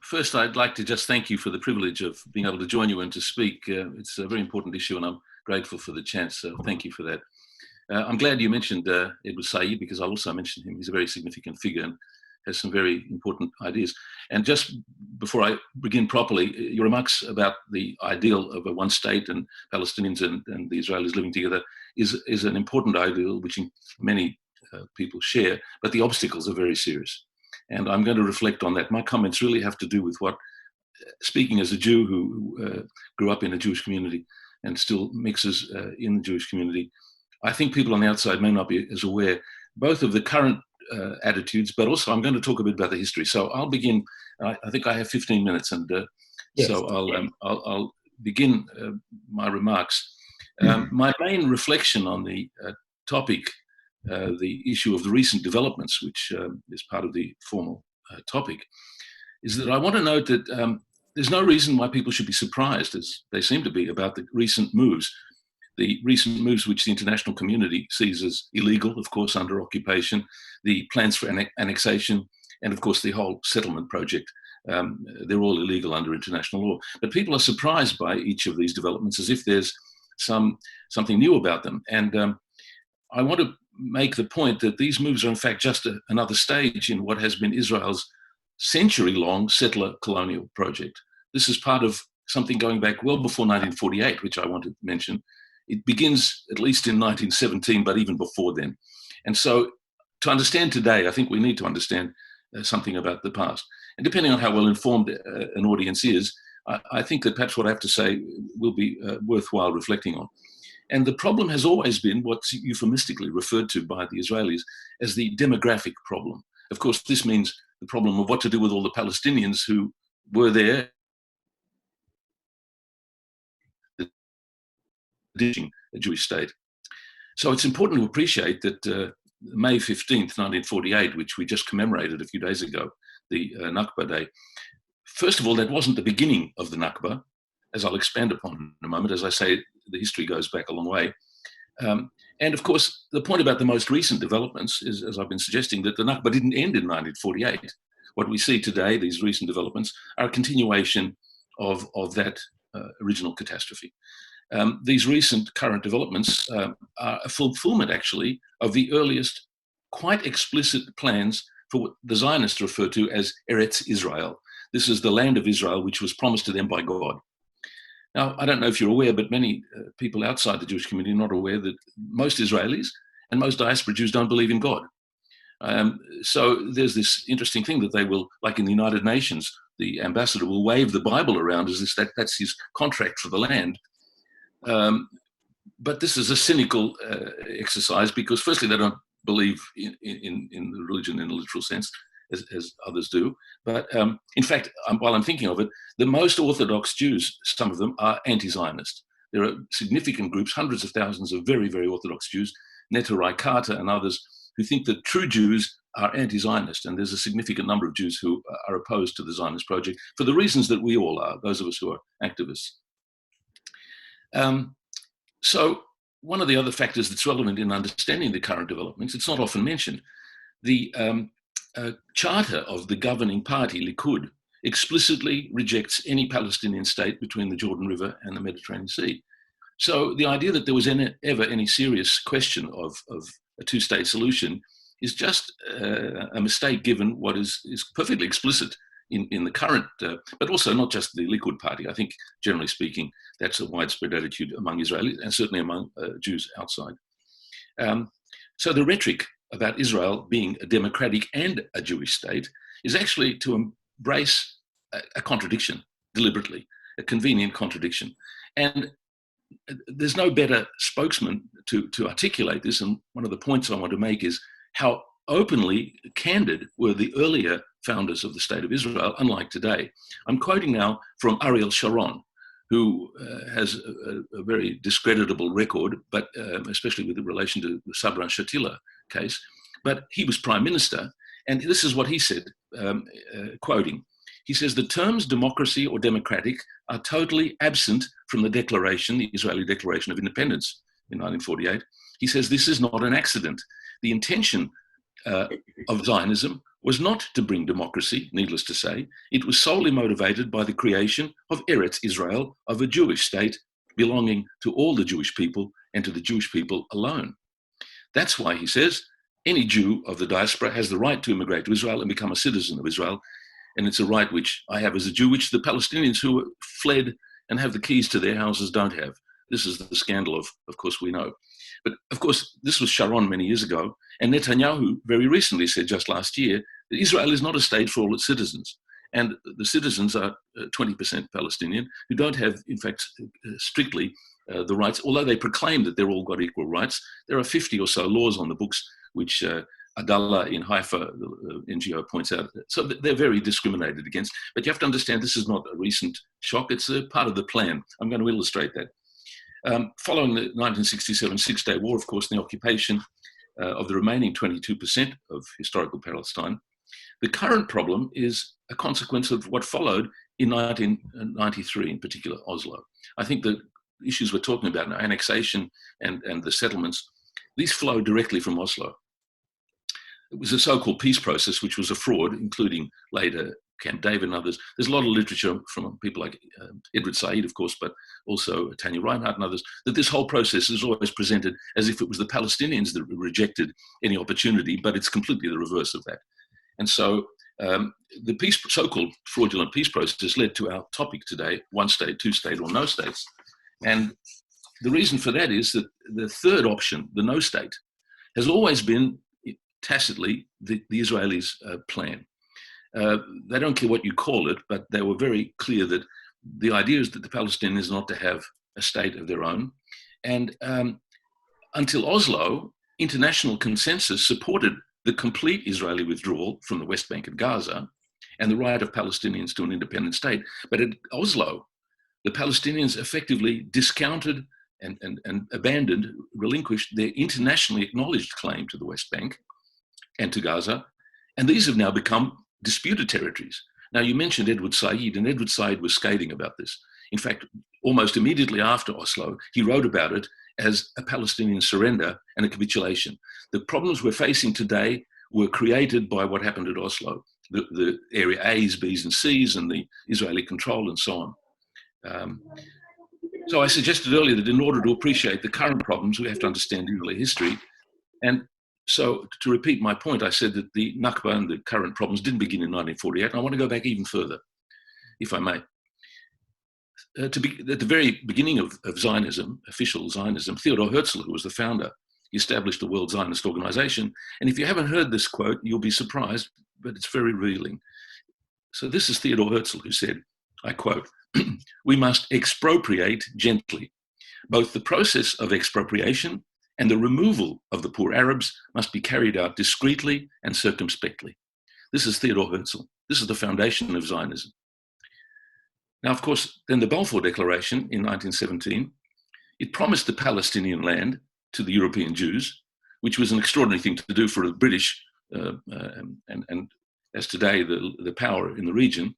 First, I'd like to just thank you for the privilege of being able to join you and to speak. It's a very important issue, and I'm grateful for the chance. So thank you for that. I'm glad you mentioned Edward Said, because I'll also mention him. He's a very significant figure and has some very important ideas. And just before I begin properly, your remarks about the ideal of a one state and Palestinians and the Israelis living together is an important ideal, which many people share, but the obstacles are very serious. And I'm going to reflect on that. My comments really have to do with what, speaking as a Jew who grew up in a Jewish community and still mixes in the Jewish community, I think people on the outside may not be as aware both of the current attitudes, but also I'm going to talk a bit about the history. So I'll begin. I think I have 15 minutes, and yes. So I'll begin my remarks. My main reflection on the topic, the issue of the recent developments, which is part of the formal topic, is that I want to note that there's no reason why people should be surprised, as they seem to be, about the recent moves. The recent moves which the international community sees as illegal, of course, under occupation, the plans for annexation, and of course the whole settlement project. They're all illegal under international law. But people are surprised by each of these developments as if there's something new about them. And I want to make the point that these moves are in fact just another stage in what has been Israel's century-long settler colonial project. This is part of something going back well before 1948, which I want to mention. It begins at least in 1917, but even before then. And so to understand today, I think we need to understand something about the past. And depending on how well informed an audience is, I think that perhaps what I have to say will be worthwhile reflecting on. And the problem has always been what's euphemistically referred to by the Israelis as the demographic problem. Of course, this means the problem of what to do with all the Palestinians who were there, a Jewish state. So it's important to appreciate that May 15th, 1948, which we just commemorated a few days ago, the Nakba Day, first of all, that wasn't the beginning of the Nakba, as I'll expand upon in a moment. As I say, the history goes back a long way. And of course, the point about the most recent developments is, as I've been suggesting, that the Nakba didn't end in 1948. What we see today, these recent developments, are a continuation of that original catastrophe. These recent current developments are a fulfillment, actually, of the earliest quite explicit plans for what the Zionists refer to as Eretz Israel. This is the land of Israel, which was promised to them by God. Now, I don't know if you're aware, but many people outside the Jewish community are not aware that most Israelis and most diaspora Jews don't believe in God. So there's this interesting thing that they will, like in the United Nations, the ambassador will wave the Bible around as if that's his contract for the land. But this is a cynical exercise because, firstly, they don't believe in the religion in a literal sense, as others do. But in fact, while I'm thinking of it, the most Orthodox Jews, some of them, are anti-Zionist. There are significant groups, hundreds of thousands of very, very Orthodox Jews, Neturai Carter and others, who think that true Jews are anti-Zionist. And there's a significant number of Jews who are opposed to the Zionist project for the reasons that we all are, those of us who are activists. So one of the other factors that's relevant in understanding the current developments, it's not often mentioned, the charter of the governing party, Likud, explicitly rejects any Palestinian state between the Jordan River and the Mediterranean Sea. So the idea that there was ever any serious question of a two-state solution is just a mistake, given what is perfectly explicit in the current, but also not just the Likud party. I think, generally speaking, that's a widespread attitude among Israelis and certainly among Jews outside. So the rhetoric about Israel being a democratic and a Jewish state is actually to embrace a contradiction deliberately, a convenient contradiction. And there's no better spokesman to articulate this. And one of the points I want to make is how openly candid were the earlier founders of the State of Israel, unlike today. I'm quoting now from Ariel Sharon, who has a very discreditable record, but especially with relation to the Sabra and Shatila case. But he was prime minister, and this is what he said, quoting. He says, the terms democracy or democratic are totally absent from the declaration, the Israeli Declaration of Independence in 1948. He says, this is not an accident. The intention of Zionism was not to bring democracy, needless to say. It was solely motivated by the creation of Eretz Israel, of a Jewish state belonging to all the Jewish people and to the Jewish people alone. That's why, he says, any Jew of the diaspora has the right to immigrate to Israel and become a citizen of Israel. And it's a right which I have as a Jew, which the Palestinians who fled and have the keys to their houses don't have. This is the scandal of course, we know. But of course, this was Sharon many years ago. And Netanyahu very recently said, just last year, that Israel is not a state for all its citizens. And the citizens are 20% Palestinian, who don't have, in fact, strictly the rights, although they proclaim that they're all got equal rights. There are 50 or so laws on the books, which Adallah in Haifa, the NGO, points out. So they're very discriminated against. But you have to understand this is not a recent shock. It's a part of the plan. I'm going to illustrate that. Following the 1967 Six-Day War, of course, and the occupation of the remaining 22% of historical Palestine, the current problem is a consequence of what followed in 1993, in particular, Oslo. I think the issues we're talking about now, annexation and the settlements, these flow directly from Oslo. It was a so-called peace process, which was a fraud, including later Camp David and others. There's a lot of literature from people like Edward Said, of course, but also Tanya Reinhardt and others, that this whole process is always presented as if it was the Palestinians that rejected any opportunity, but it's completely the reverse of that. And so the so-called fraudulent peace process led to our topic today, one state, two state, or no states. And the reason for that is that the third option, the no state, has always been tacitly the Israelis' plan. They don't care what you call it, but they were very clear that the idea is that the Palestinians are not to have a state of their own. And until Oslo, international consensus supported the complete Israeli withdrawal from the West Bank and Gaza and the right of Palestinians to an independent state. But at Oslo, the Palestinians effectively discounted and abandoned, relinquished their internationally acknowledged claim to the West Bank and to Gaza. And these have now become disputed territories. Now, you mentioned Edward Said, and Edward Said was scathing about this. In fact, almost immediately after Oslo, he wrote about it as a Palestinian surrender and a capitulation. The problems we're facing today were created by what happened at Oslo, the area A's, B's, and C's, and the Israeli control, and so on. So I suggested earlier that in order to appreciate the current problems, we have to understand Israeli history. And so to repeat my point, I said that the Nakba and the current problems didn't begin in 1948. And I want to go back even further, if I may. At the very beginning of Zionism, official Zionism, Theodor Herzl, who was the founder, he established the World Zionist Organization. And if you haven't heard this quote, you'll be surprised, but it's very revealing. So this is Theodor Herzl, who said, I quote, "We must expropriate gently. Both the process of expropriation and the removal of the poor Arabs must be carried out discreetly and circumspectly." This is Theodor Herzl. This is the foundation of Zionism. Now, of course, then the Balfour Declaration in 1917, it promised the Palestinian land to the European Jews, which was an extraordinary thing to do for the British, and as today, the power in the region.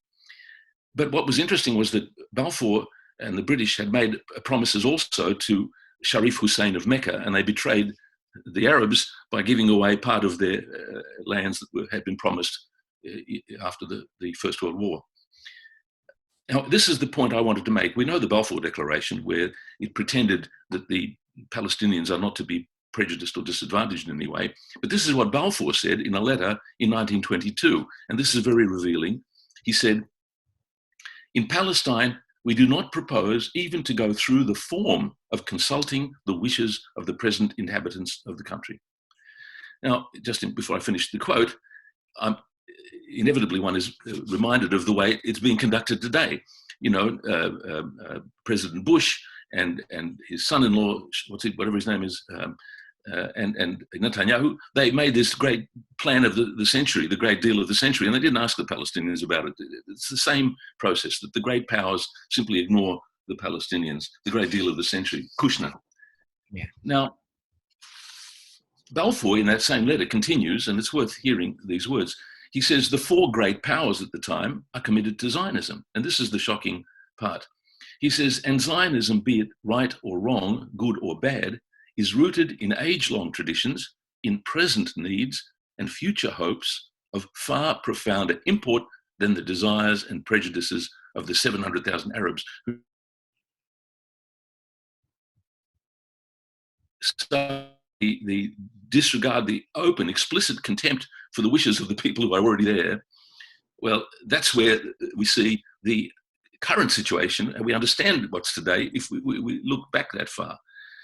But what was interesting was that Balfour and the British had made promises also to Sharif Hussein of Mecca, and they betrayed the Arabs by giving away part of their lands that had been promised after the First World War. Now, this is the point I wanted to make. We know the Balfour Declaration, where it pretended that the Palestinians are not to be prejudiced or disadvantaged in any way. But this is what Balfour said in a letter in 1922, and this is very revealing. He said, "In Palestine, we do not propose even to go through the form of consulting the wishes of the present inhabitants of the country." Now, just before I finish the quote, inevitably one is reminded of the way it's being conducted today. You know, President Bush and his son-in-law, whatever his name is, and Netanyahu, they made this great plan of the century, the great deal of the century, and they didn't ask the Palestinians about it. It's the same process, that the great powers simply ignore the Palestinians, the great deal of the century, Kushner. Yeah. Now, Balfour in that same letter continues, and it's worth hearing these words. He says, "The four great powers at the time are committed to Zionism." And this is the shocking part. He says, "And Zionism, be it right or wrong, good or bad, is rooted in age-long traditions, in present needs, and future hopes of far profounder import than the desires and prejudices of the 700,000 Arabs who the disregard, the open, explicit contempt for the wishes of the people who are already there. Well, that's where we see the current situation, and we understand what's today if we look back that far.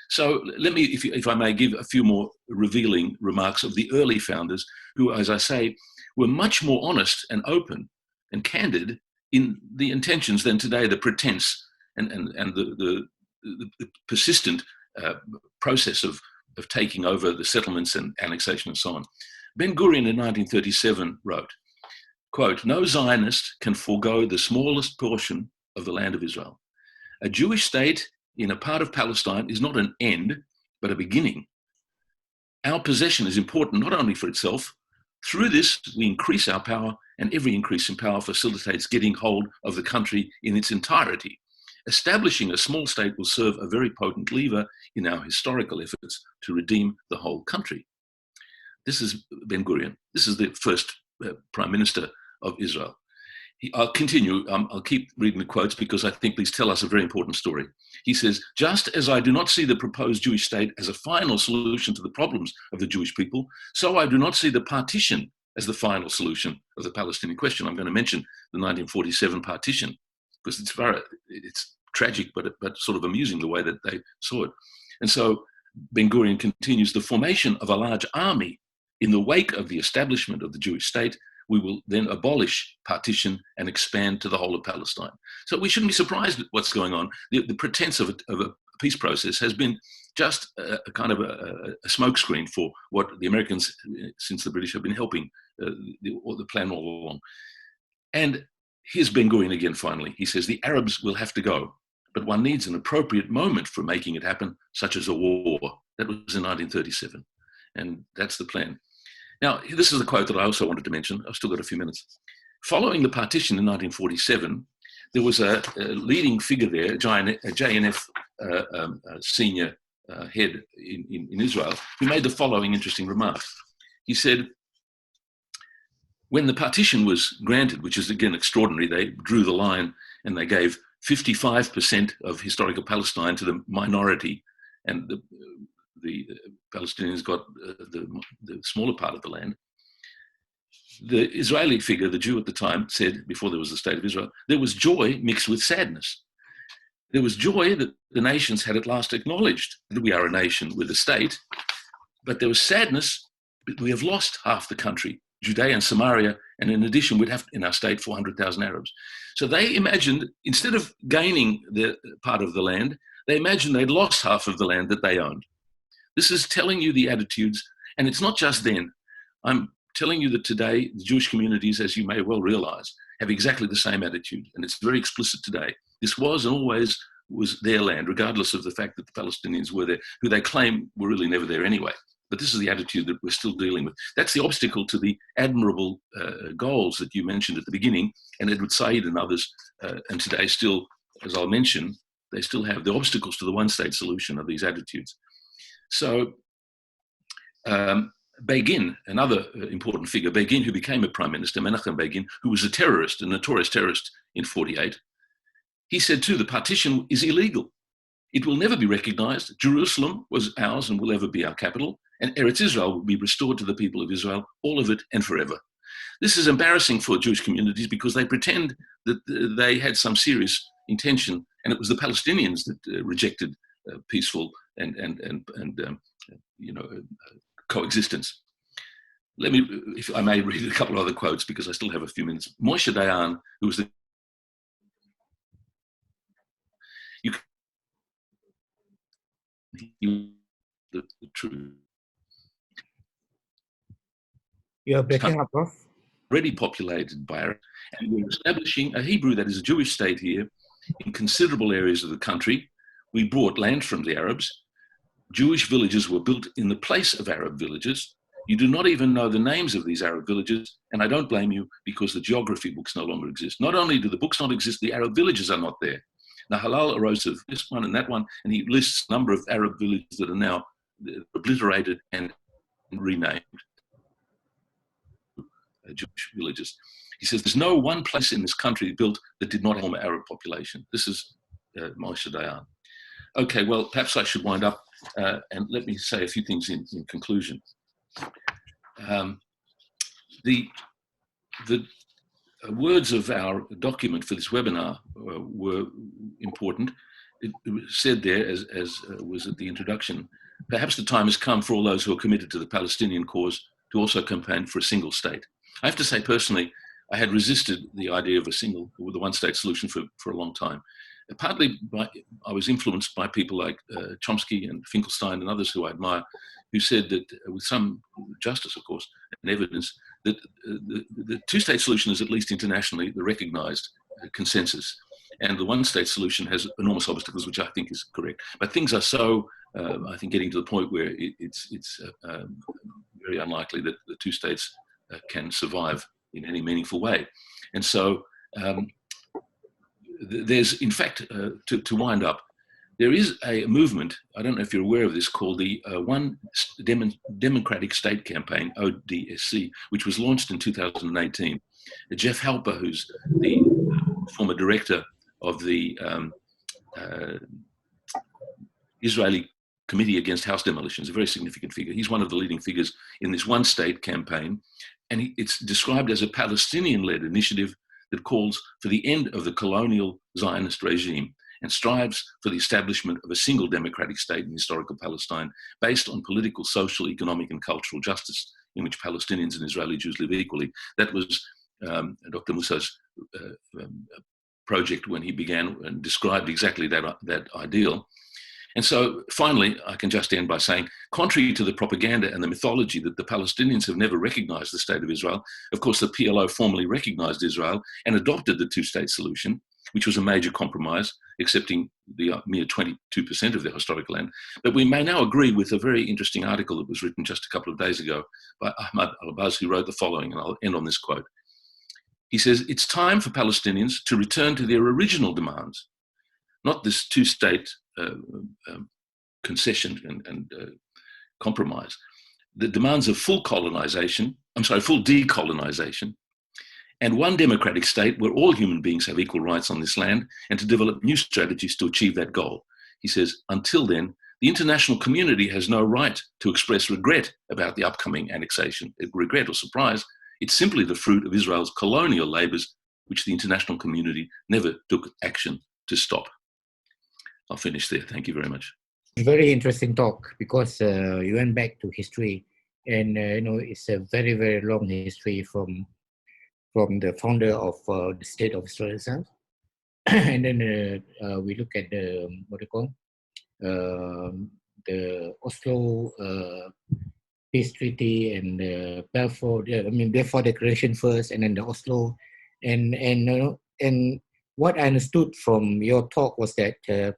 So let me, if I may, give a few more revealing remarks of the early founders who, as I say, were much more honest and open and candid in the intentions than today, the pretense and the persistent process of taking over the settlements and annexation and so on. Ben Gurion in 1937 wrote, quote, "No Zionist can forego the smallest portion of the land of Israel. A Jewish state in a part of Palestine is not an end, but a beginning. Our possession is important not only for itself. Through this, we increase our power, and every increase in power facilitates getting hold of the country in its entirety. Establishing a small state will serve a very potent lever in our historical efforts to redeem the whole country." This is Ben Gurion. This is the first Prime Minister of Israel. I'll continue. I'll keep reading the quotes because I think these tell us a very important story. He says, "Just as I do not see the proposed Jewish state as a final solution to the problems of the Jewish people, so I do not see the partition as the final solution of the Palestinian question." I'm going to mention the 1947 partition because it's tragic, but sort of amusing the way that they saw it. And so Ben Gurion continues, "The formation of a large army in the wake of the establishment of the Jewish state, we will then abolish partition and expand to the whole of Palestine." So we shouldn't be surprised at what's going on. The pretense of a peace process has been just a kind of a smokescreen for what the Americans, since the British, have been helping the plan all along. And here's Ben Gurion again, finally. He says, "The Arabs will have to go, but one needs an appropriate moment for making it happen, such as a war." That was in 1937. And that's the plan. Now, this is a quote that I also wanted to mention. I've still got a few minutes. Following the partition in 1947, there was a leading figure there, a JNF senior head in Israel, who made the following interesting remark. He said, when the partition was granted, which is again extraordinary, they drew the line and they gave 55% of historical Palestine to the minority, and the Palestinians got the smaller part of the land. The Israeli figure, the Jew at the time, said, before there was the State of Israel, there was joy mixed with sadness. There was joy that the nations had at last acknowledged that we are a nation with a state, but there was sadness that we have lost half the country, Judea and Samaria, and in addition, we'd have in our state 400,000 Arabs. So they imagined, instead of gaining the part of the land, they imagined they'd lost half of the land that they owned. This is telling you the attitudes, and it's not just then. I'm telling you that today, the Jewish communities, as you may well realize, have exactly the same attitude, and it's very explicit today. This was and always was their land, regardless of the fact that the Palestinians were there, who they claim were really never there anyway. But this is the attitude that we're still dealing with. That's the obstacle to the admirable goals that you mentioned at the beginning, and Edward Said and others, and today still, as I'll mention, they still have the obstacles to the one-state solution of these attitudes. So Begin, another important figure, Begin, who became a prime minister, Menachem Begin, who was a terrorist, a notorious terrorist in 1948, he said too, the partition is illegal. It will never be recognized. Jerusalem was ours and will ever be our capital, and Eretz Israel will be restored to the people of Israel, all of it and forever. This is embarrassing for Jewish communities because they pretend that they had some serious intention, and it was the Palestinians that rejected peaceful and coexistence. Let me, if I may, read a couple of other quotes because I still have a few minutes. Moshe Dayan, who was the true. You're breaking up, Prof. Already populated by Arabs, and we're establishing a Hebrew, that is a Jewish state here in considerable areas of the country. We bought land from the Arabs. Jewish villages were built in the place of Arab villages. You do not even know the names of these Arab villages, and I don't blame you because the geography books no longer exist. Not only do the books not exist, the Arab villages are not there. Now, Halal arose of this one and that one, and he lists a number of Arab villages that are now obliterated and renamed. Jewish villages. He says, there's no one place in this country built that did not have an Arab population. This is Moshe Dayan. Okay, well, perhaps I should wind up and let me say a few things in conclusion. The words of our document for this webinar were important. It was said there, as was at the introduction, perhaps the time has come for all those who are committed to the Palestinian cause to also campaign for a single state. I have to say personally, I had resisted the idea of the one-state solution for a long time. Partly I was influenced by people like Chomsky and Finkelstein and others who I admire, who said that, with some justice, of course, and evidence, that the two-state solution is at least internationally the recognized consensus. And the one-state solution has enormous obstacles, which I think is correct. But things are so, I think, getting to the point where it's very unlikely that the two states can survive in any meaningful way. And so there's, in fact, to wind up, there is a movement, I don't know if you're aware of this, called the One Democratic State Campaign, ODSC, which was launched in 2018. Jeff Halper, who's the former director of the Israeli Committee Against House Demolitions, a very significant figure. He's one of the leading figures in this one state campaign. And it's described as a Palestinian-led initiative that calls for the end of the colonial Zionist regime and strives for the establishment of a single democratic state in historical Palestine based on political, social, economic, and cultural justice in which Palestinians and Israeli Jews live equally. That was Dr. Musa's project when he began and described exactly that ideal. And so finally, I can just end by saying, contrary to the propaganda and the mythology that the Palestinians have never recognized the state of Israel, of course, the PLO formally recognized Israel and adopted the two-state solution, which was a major compromise, accepting the mere 22% of their historical land. But we may now agree with a very interesting article that was written just a couple of days ago by Ahmad al-Baz, who wrote the following, and I'll end on this quote. He says, it's time for Palestinians to return to their original demands, not this two-state concession and compromise. The demands of full decolonization, and one democratic state where all human beings have equal rights on this land, and to develop new strategies to achieve that goal. He says, until then, the international community has no right to express regret about the upcoming annexation. Regret or surprise, it's simply the fruit of Israel's colonial labors, which the international community never took action to stop. I'll finish there. Thank you very much. Very interesting talk, because you went back to history, and it's a very, very long history from the founder of the state of Israel itself. And then we look at the, the Oslo Peace Treaty and the Balfour Declaration first, and then the Oslo. And what I understood from your talk was that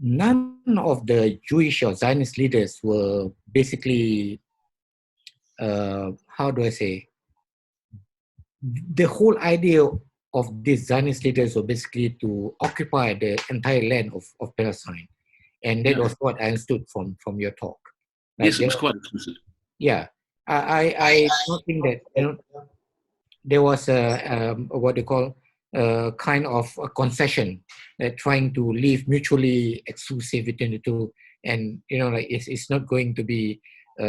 none of the Jewish or Zionist leaders were basically, how do I say, the whole idea of these Zionist leaders were basically to occupy the entire land of Palestine. And that was what I understood from your talk. Like, yes, it was quite explicit. Yeah. I don't think that, there was a what they call kind of a concession, trying to live mutually exclusive between the two, and it's not going to be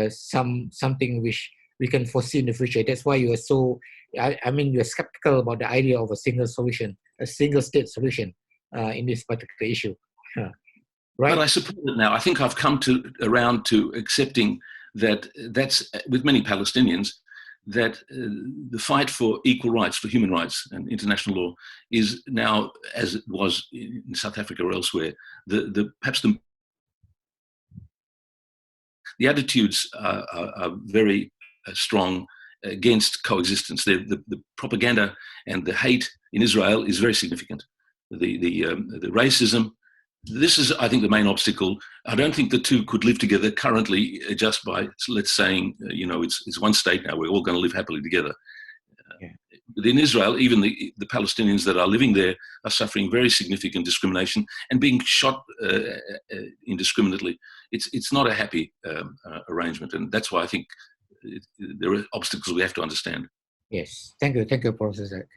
something which we can foresee in the future. That's why you are so, you're skeptical about the idea of a single solution, a single state solution in this particular issue. Right? But I support it now. I think I've come around to accepting that that's, with many Palestinians, that the fight for equal rights, for human rights and international law is now, as it was in South Africa or elsewhere, perhaps the attitudes are very strong against coexistence. The propaganda and the hate in Israel is very significant. The racism. This is, I think, the main obstacle. I don't think the two could live together currently just by, let's saying, it's one state now, we're all going to live happily together. But in Israel, even the Palestinians that are living there are suffering very significant discrimination and being shot indiscriminately. It's not a happy arrangement. And that's why I think there are obstacles we have to understand. Yes. Thank you, Professor Zach.